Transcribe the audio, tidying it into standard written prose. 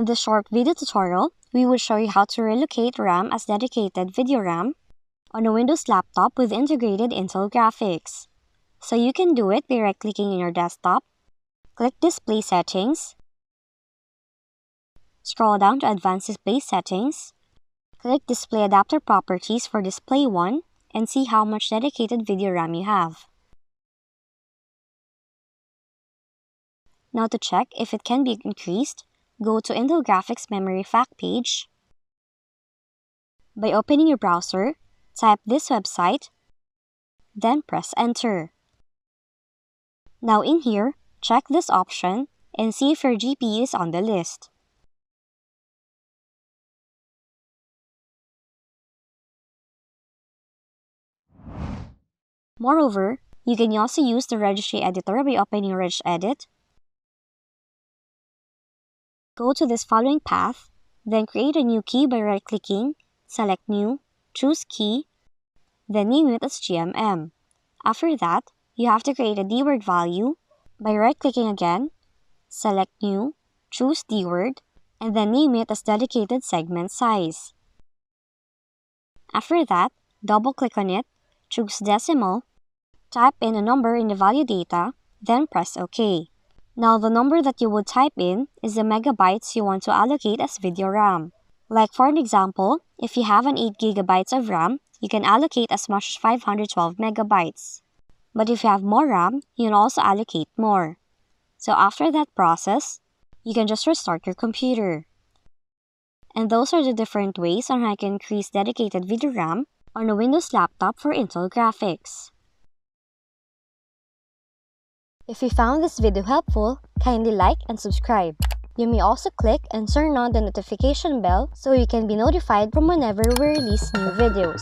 In this short video tutorial, we will show you how to relocate RAM as dedicated video RAM on a Windows laptop with integrated Intel graphics. So you can do it by right-clicking on your desktop, click Display Settings, scroll down to Advanced Display Settings, click Display Adapter Properties for Display 1, and see how much dedicated video RAM you have. Now to check if it can be increased, go to Intel Graphics Memory Fact page. By opening your browser, type this website, then press Enter. Now in here, check this option and see if your GPU is on the list. Moreover, you can also use the registry editor by opening regedit. Go to this following path, then create a new key by right-clicking, select New, choose Key, then name it as GMM. After that, you have to create a dword value by right-clicking again, select New, choose dword, and then name it as dedicated segment size. After that, double-click on it, choose decimal, type in a number in the value data, then press OK. Now the number that you would type in is the megabytes you want to allocate as video RAM. Like for an example, if you have an 8 GB of RAM, you can allocate as much as 512 megabytes. But if you have more RAM, you can also allocate more. So after that process, you can just restart your computer. And those are the different ways on how you can increase dedicated video RAM on a Windows laptop for Intel graphics. If you found this video helpful, kindly like and subscribe. You may also click and turn on the notification bell so you can be notified from whenever we release new videos.